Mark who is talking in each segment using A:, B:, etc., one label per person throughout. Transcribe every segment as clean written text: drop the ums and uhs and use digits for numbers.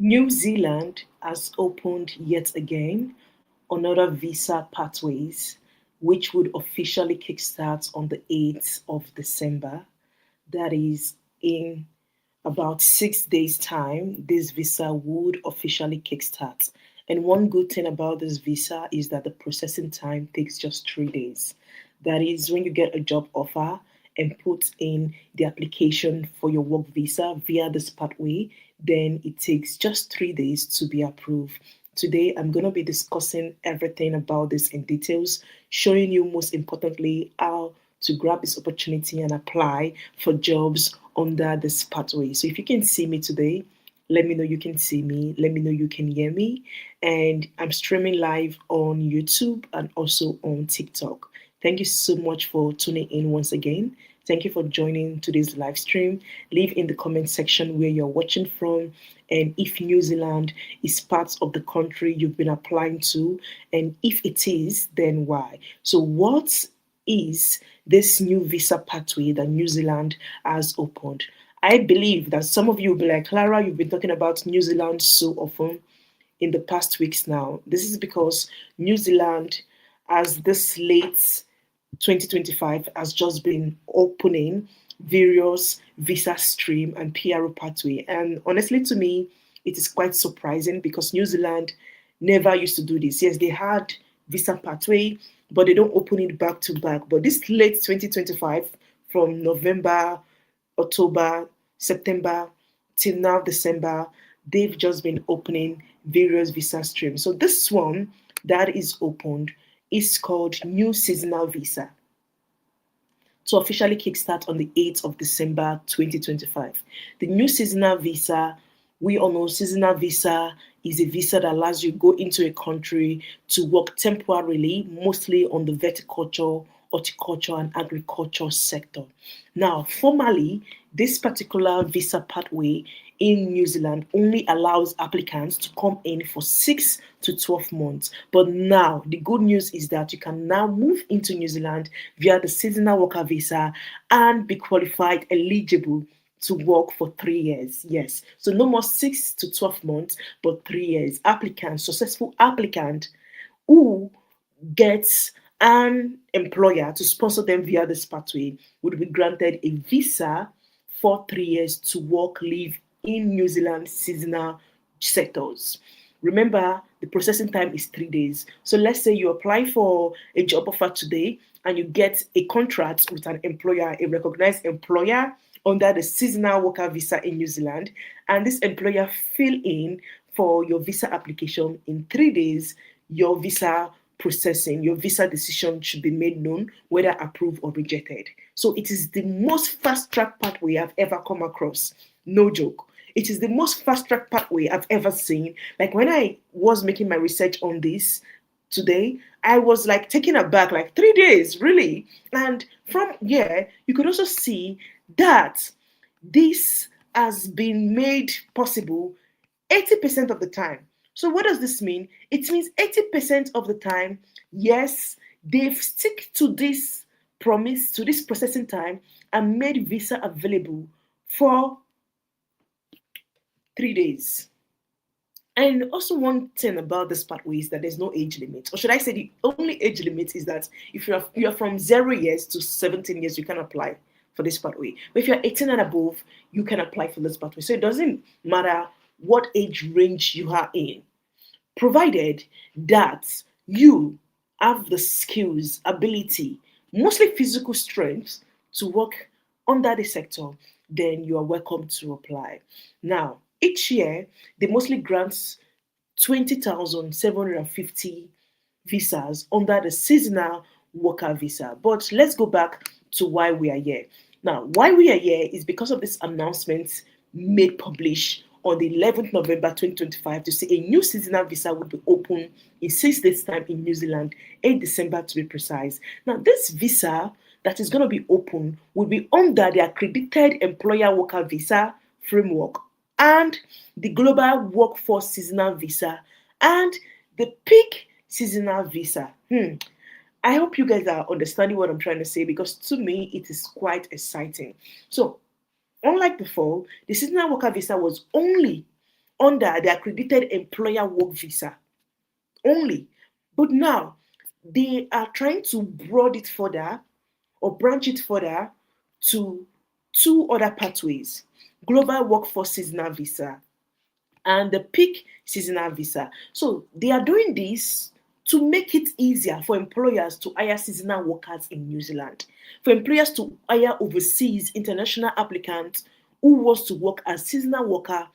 A: New Zealand has opened yet again another visa pathways, which would officially kickstart on the 8th of December. That is in about 6 days' time, this visa would officially kickstart. And one good thing about this visa is that the processing time takes just 3 days. That is when you get a job offer and put in the application for your work visa via this pathway, then it takes just 3 days to be approved. Today, I'm going to be discussing everything about this in details, showing you most importantly how to grab this opportunity and apply for jobs under this pathway. So if you can see me today, let me know you can see me. Let me know you can hear me. And I'm streaming live on YouTube and also on TikTok. Thank you so much for tuning in once again. Thank you for joining today's live stream. Leave in the comment section where you're watching from and if New Zealand is part of the country you've been applying to, and if it is, then why. So what is this new visa pathway that New Zealand has opened? I believe that some of you will be like, Clara, you've been talking about New Zealand so often in the past weeks now. This is because New Zealand, as this late 2025, has just been opening various visa stream and PRO pathway. And honestly, to me, it is quite surprising because New Zealand never used to do this. Yes, they had visa pathway, but they don't open it back to back. But this late 2025, from November, October, September till now December, they've just been opening various visa streams. So this one that is opened is called New Seasonal Visa to officially kickstart on the 8th of December 2025. The new seasonal visa, we all know seasonal visa is a visa that allows you to go into a country to work temporarily, mostly on the viticulture, horticulture, and agriculture sector. Now, formally, this particular visa pathway in New Zealand only allows applicants to come in for 6 to 12 months. But now, the good news is that you can now move into New Zealand via the seasonal worker visa and be qualified, eligible to work for 3 years. Yes. So no more 6 to 12 months, but 3 years. Applicants, successful applicant who gets an employer to sponsor them via this pathway would be granted a visa for 3 years to work, live in New Zealand seasonal sectors. Remember, the processing time is 3 days. So let's say you apply for a job offer today and you get a contract with an employer, a recognized employer under the seasonal worker visa in New Zealand, and this employer fill in for your visa application in 3 days, your visa processing, your visa decision should be made known, whether approved or rejected. So it is the most fast track pathway I've ever come across. No joke. It is the most fast track pathway I've ever seen. Like when I was making my research on this today, I was like taken aback, like 3 days, really. And from here, you could also see that this has been made possible 80% of the time. So what does this mean? It means 80% of the time, yes, they've stick to this promise, to this processing time, and made visa available for 3 days. And also one thing about this pathway is that there's no age limit. Or should I say the only age limit is that if you're from 0 years to 17 years, you can apply for this pathway. But if you're 18 and above, you can apply for this pathway. So it doesn't matter what age range you are in, provided that you have the skills, ability, mostly physical strength to work under the sector, then you are welcome to apply. Now, each year, they mostly grant 20,750 visas under the seasonal worker visa. But let's go back to why we are here. Now, why we are here is because of this announcement made published on the 11th November 2025 to say a new seasonal visa will be open in 6 days' time in New Zealand, 8 December to be precise. Now, this visa that is going to be open will be under the accredited employer worker visa framework and the global workforce seasonal visa and the peak seasonal visa. I hope you guys are understanding what I'm trying to say because to me it is quite exciting. So, unlike before, the seasonal worker visa was only under the accredited employer work visa only. But now they are trying to broaden it further or branch it further to two other pathways: global workforce seasonal visa and the peak seasonal visa. So they are doing this to make it easier for employers to hire seasonal workers in New Zealand, for employers to hire overseas international applicants who wants to work as seasonal worker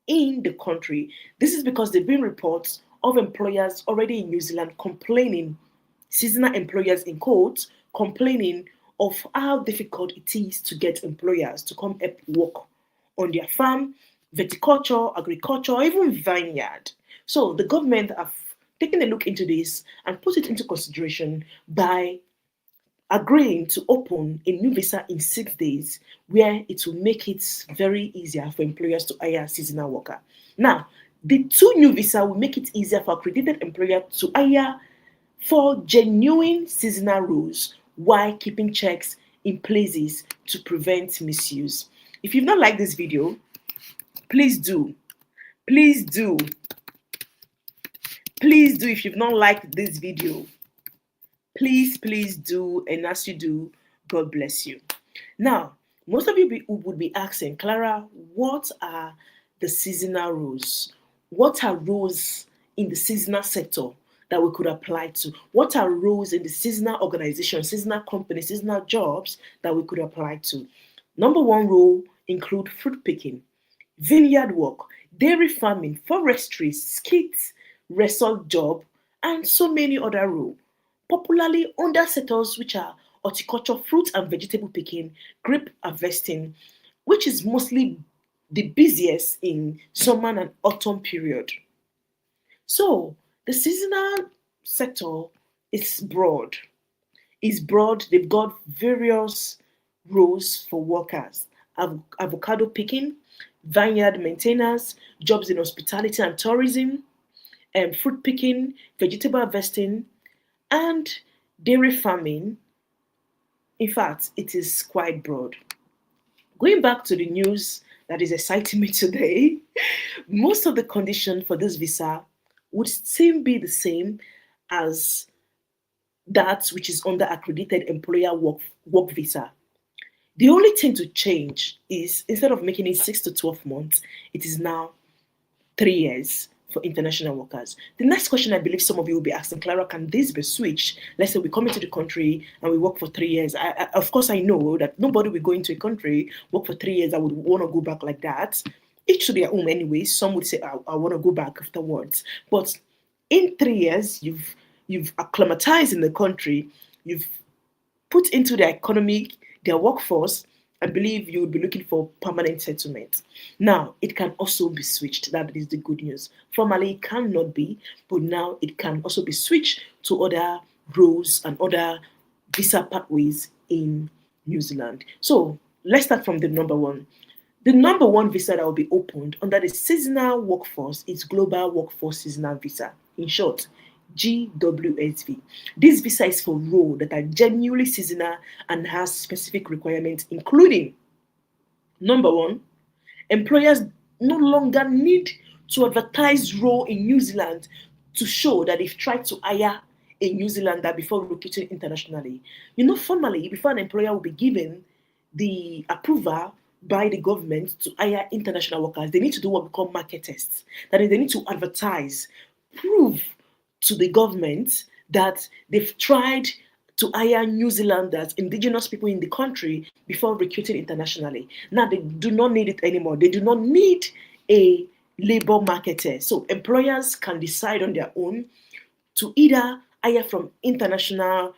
A: in the country. This is because there have been reports of employers already in New Zealand complaining, seasonal employers in quotes, complaining of how difficult it is to get employers to come help work on their farm, viticulture, agriculture, even vineyard. So the government have taken a look into this and put it into consideration by agreeing to open a new visa in 6 days, where it will make it very easier for employers to hire a seasonal worker. Now, the two new visa will make it easier for accredited employer to hire for genuine seasonal roles while keeping checks in places to prevent misuse. If you've not liked this video, please do. Please do. Please do. If you've not liked this video, please do. And as you do, God bless you. Now, most of you would be asking, Clara, what are the seasonal roles? What are roles in the seasonal sector that we could apply to? What are roles in the seasonal organization, seasonal company, seasonal jobs that we could apply to? Number one role include fruit picking, vineyard work, dairy farming, forestry, skits, resort job, and so many other roles. Popularly under sectors which are horticulture, fruit and vegetable picking, grape harvesting, which is mostly the busiest in summer and autumn period. So the seasonal sector is broad. Is broad. They've got various roles for workers: avocado picking, vineyard maintenance, jobs in hospitality and tourism, fruit picking, vegetable harvesting, and dairy farming. In fact, it is quite broad. Going back to the news that is exciting me today, most of the conditions for this visa would still be the same as that which is under accredited employer work visa. The only thing to change is, instead of making it 6 to 12 months, it is now 3 years for international workers. The next question I believe some of you will be asking, Clara, can this be switched? Let's say we come into the country and we work for 3 years. Of course, I know that nobody will go into a country, work for 3 years, I would want to go back like that. Each to their own anyway. Some would say, I want to go back afterwards. But in 3 years, you've acclimatized in the country, you've put into the economy, their workforce. I believe you would be looking for permanent settlement. Now, it can also be switched. That is the good news. Formerly, it cannot be, but now it can also be switched to other roles and other visa pathways in New Zealand. So let's start from the number one. The number one visa that will be opened under the seasonal workforce is Global Workforce Seasonal Visa. In short, GWSV. This visa is for roles that are genuinely seasonal and has specific requirements, including: number one, employers no longer need to advertise role in New Zealand to show that they've tried to hire a New Zealander before recruiting internationally. Formally, before an employer will be given the approval by the government to hire international workers, they need to do what we call market tests. That is, they need to advertise, prove to the government that they've tried to hire New Zealanders, indigenous people in the country, before recruiting internationally. Now they do not need it anymore. They do not need a labor marketer. So employers can decide on their own to either hire from international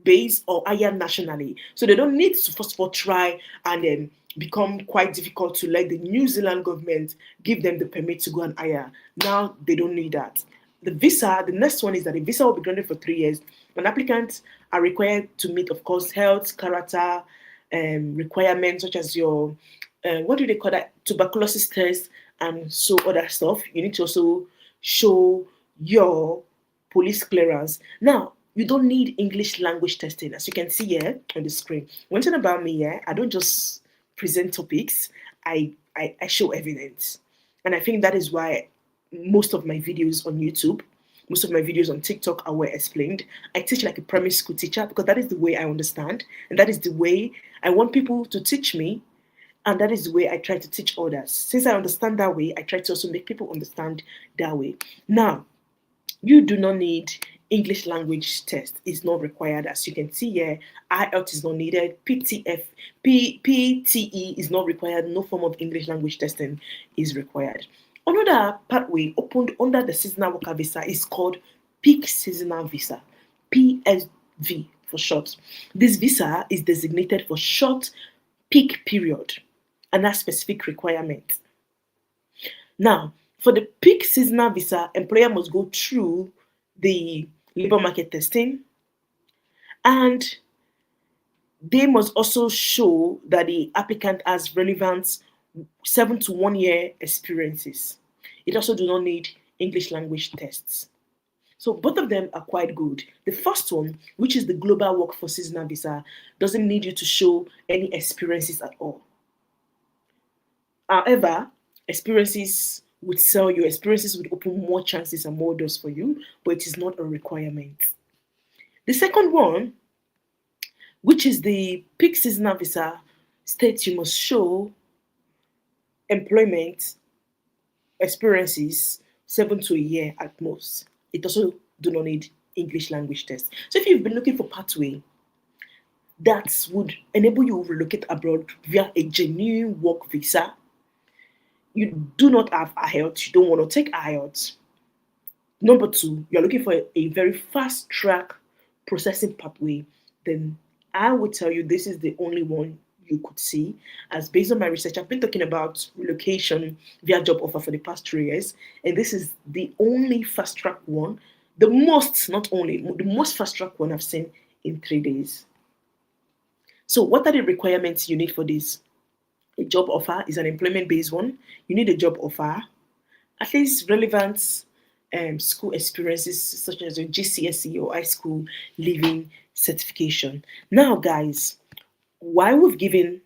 A: base or hire nationally. So they don't need to first of all try and then become quite difficult to let the New Zealand government give them the permit to go and hire. Now they don't need that. The next one is that the visa will be granted for 3 years. And applicants are required to meet, of course, health, character requirements, such as your, what do they call that, tuberculosis test and so other stuff. You need to also show your police clearance. Now, you don't need English language testing, as you can see here on the screen. One thing about me, I don't just present topics, I show evidence. And I think that is why most of my videos on YouTube, most of my videos on TikTok are well explained. I teach like a primary school teacher because that is the way I understand, and that is the way I want people to teach me, and that is the way I try to teach others. Since I understand that way, I try to also make people understand that way. Now, you do not need English language test. It's not required. As you can see here, Ielts is not needed. PTE is not required. No form of English language testing is required. Another pathway opened under the seasonal worker visa is called peak seasonal visa, PSV for short. This visa is designated for short peak period and has specific requirement. Now, for the peak seasonal visa, employer must go through the labor market testing, and they must also show that the applicant has relevant 7 to 1 year experiences. It also do not need English language tests. So both of them are quite good. The first one, which is the global workforce seasonal visa, doesn't need you to show any experiences at all. However, experiences would sell you, experiences would open more chances and more doors for you, but it is not a requirement. The second one, which is the peak seasonal visa, states you must show employment experiences 7 to a year at most. It also do not need English language test. So if you've been looking for pathway that would enable you to relocate abroad via a genuine work visa, you do not have IELTS, you don't want to take IELTS. Number two, you're looking for a very fast track processing pathway, then I would tell you this is the only one you could see. As based on my research, I've been talking about relocation via job offer for the past 3 years, and this is the only fast track one, the most, not only, the most fast track one I've seen in 3 days. So, what are the requirements you need for this? A job offer is an employment based one. You need a job offer, at least relevant school experiences such as your GCSE or high school leaving certification. Now, guys, why we've given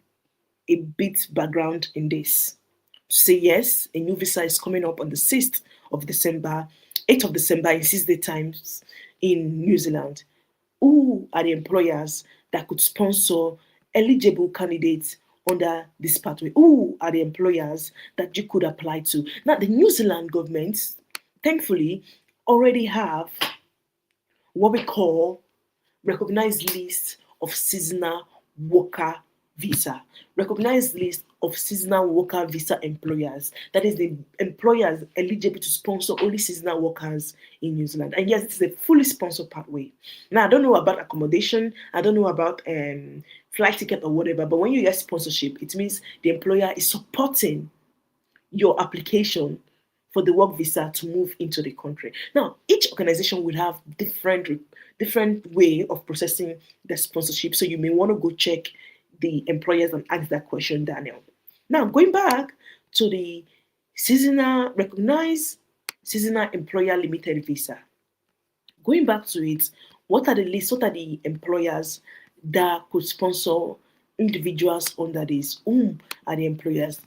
A: a bit background in this to say yes, a new visa is coming up on the 6th of December, 8th of December in 6 day times in New Zealand. Who are the employers that could sponsor eligible candidates under this pathway? Who are the employers that you could apply to? Now, the New Zealand government, thankfully, already have what we call recognized list of seasonal worker visa. Recognized list of seasonal worker visa employers. That is the employers eligible to sponsor only seasonal workers in New Zealand. And yes, it's a fully sponsored pathway. Now, I don't know about accommodation. I don't know about flight ticket or whatever. But when you get sponsorship, it means the employer is supporting your application for the work visa to move into the country. Now, each organization will have different way of processing the sponsorship. So you may want to go check the employers and ask that question, Daniel. Now, going back to the seasonal recognized seasonal employer limited visa. Going back to it, what are the lists? What are the employers that could sponsor individuals under this? Whom are the employers?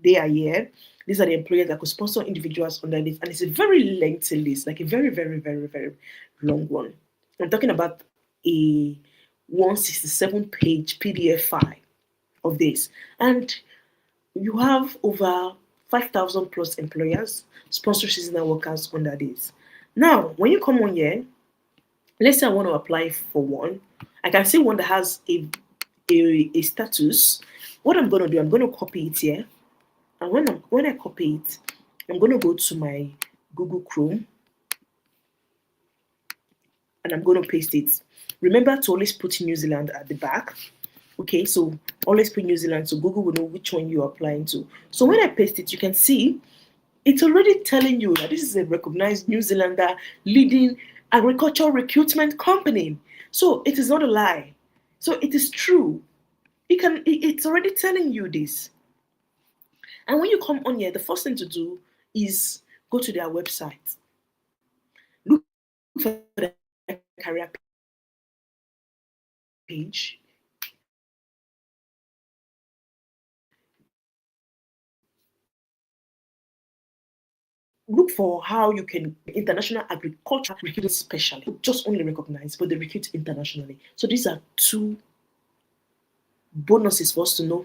A: They are here. These are the employers that could sponsor individuals under this, and it's a very lengthy list, like a very, very, very, very long one. I'm talking about a 167-page PDF file of this, and you have over 5,000 plus employers sponsor seasonal workers under this. Now, when you come on here, let's say I want to apply for one. I can see one that has a status. What I'm going to do, I'm going to copy it here. And when I copy it, I'm going to go to my Google Chrome and I'm going to paste it. Remember to always put New Zealand at the back. Okay, so always put New Zealand so Google will know which one you're applying to. So when I paste it, you can see it's already telling you that this is a recognized New Zealander leading agricultural recruitment company. So it is not a lie. So it is true. It's already telling you this. And when you come on here, the first thing to do is go to their website. Look for the career page. look for how you can international agriculture recruit specially. Just only recognize, but they recruit internationally. So these are two bonuses for us to know,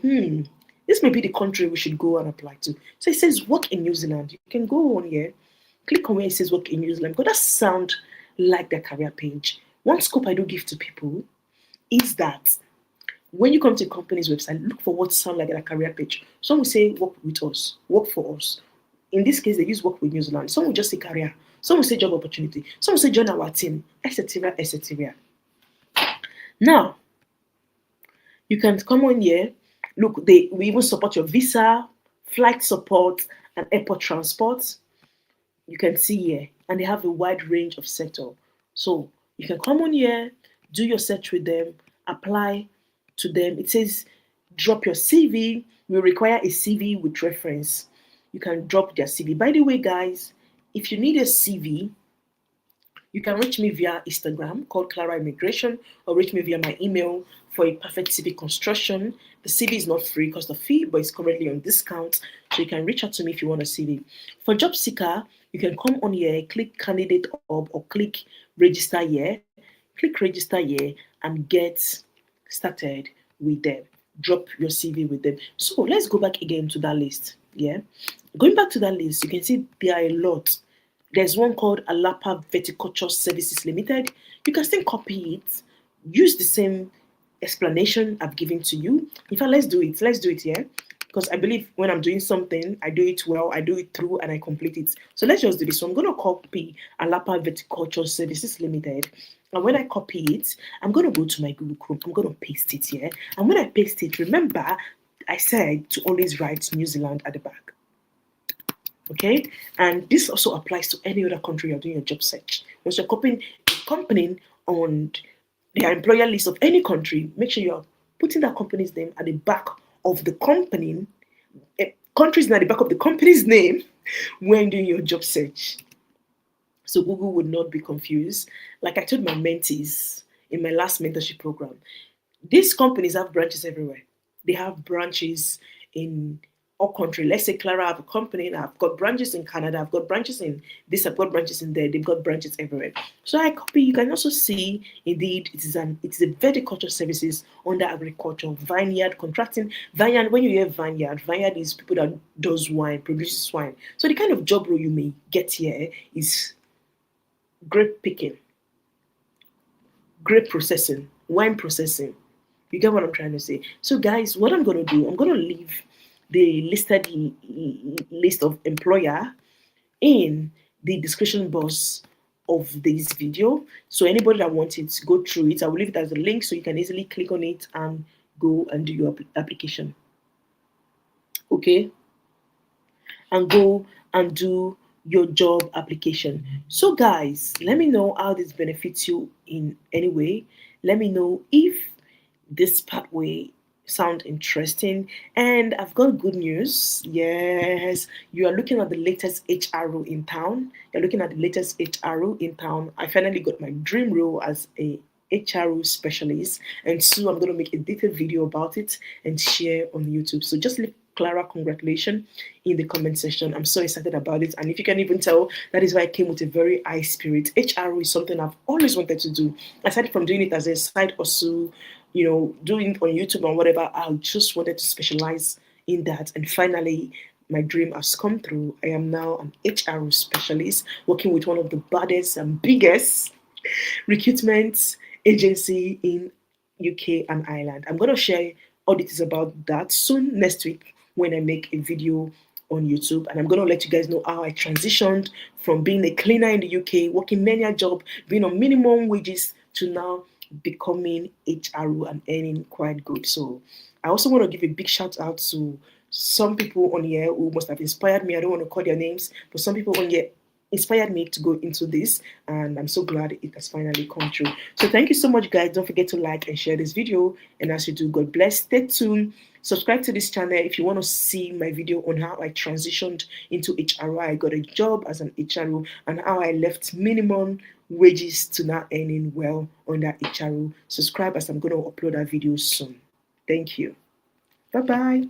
A: this may be the country we should go and apply to. So it says work in New Zealand. You can go on here, click on where it says work in New Zealand, because that sound like the career page. One scope I do give to people is that when you come to a company's website, look for what sound like a career page. Some will say work with us, work for us. In this case, they use work with New Zealand. Some will just say career. Some will say job opportunity. Some will say join our team, etc., etc. Now, you can come on here. Look, we even support your visa, flight support, and airport transport. You can see here, and they have a wide range of sector. So you can come on here, do your search with them, apply to them. It says drop your CV. We require a CV with reference. You can drop their CV. By the way, guys, if you need a CV, you can reach me via Instagram called Clara Immigration, or reach me via my email for a perfect CV construction. The CV is not free because of fee, but it's currently on discount. So you can reach out to me if you want a CV. For job seeker, you can come on here, click candidate hub, or click register here. Click register here and get started with them. Drop your CV with them. So let's go back again to that list. Yeah. Going back to that list, you can see there are a lot. There's one called Alapa Viticulture Services Limited. You can still copy it, use the same explanation I've given to you. In fact, let's do it. Let's do it here. Because I believe when I'm doing something, I do it well, I do it through, and I complete it. So let's just do this. So I'm going to copy Alapa Viticulture Services Limited. And when I copy it, I'm going to go to my Google Chrome. I'm going to paste it here. And when I paste it, remember, I said to always write New Zealand at the back. Okay, and this also applies to any other country you're doing your job search. Once you're copying a company on their employer list of any country, make sure you're putting that company's name at the back of the company. Countries at the back of the company's name when doing your job search. So Google would not be confused. Like I told my mentees in my last mentorship program, these companies have branches everywhere. They have branches in all country. Let's say Clara have a company, and I've got branches in Canada, I've got branches in this, I've got branches in there, they've got branches everywhere. So I copy, you can also see indeed it is a viticulture services under agriculture, vineyard, contracting. Vineyard, when you hear vineyard is people that does wine, produces wine. So the kind of job role you may get here is grape picking, grape processing, wine processing. You get what I'm trying to say? So, guys, what I'm going to do, I'm going to leave the listed list of employer in the description box of this video. So, anybody that wants it, go through it. I will leave it as a link so you can easily click on it and go and do your application. Okay? And go and do your job application. So, guys, let me know how this benefits you in any way. Let me know if this pathway sound interesting. And I've got good news. Yes, you are looking at the latest HRO in town. You're looking at the latest HRO in town. I finally got my dream role as a HRO specialist, and so I'm going to make a detailed video about it and share on YouTube. So just leave Clara congratulations in the comment section. I'm so excited about it, and if you can even tell, that is why I came with a very high spirit. HRO is something I've always wanted to do. Aside from doing it as a side hustle, doing it on YouTube and whatever, I just wanted to specialize in that. And finally, my dream has come through. I am now an HRO specialist working with one of the baddest and biggest recruitment agency in UK and Ireland. I'm going to share all details about that soon next week when I make a video on YouTube, and I'm going to let you guys know how I transitioned from being a cleaner in the UK, working many job, being on minimum wages, to now becoming HRO and earning quite good. So I also want to give a big shout out to some people on here who must have inspired me. I don't want to call their names, but some people on here inspired me to go into this, and I'm so glad it has finally come true. So thank you so much, guys. Don't forget to like and share this video, and as you do, God bless. Stay tuned. Subscribe to this channel if you want to see my video on how I transitioned into HRO. I got a job as an HRO and how I left minimum wages to now earning well under HRO. Subscribe, as I'm going to upload that video soon. Thank you. Bye bye.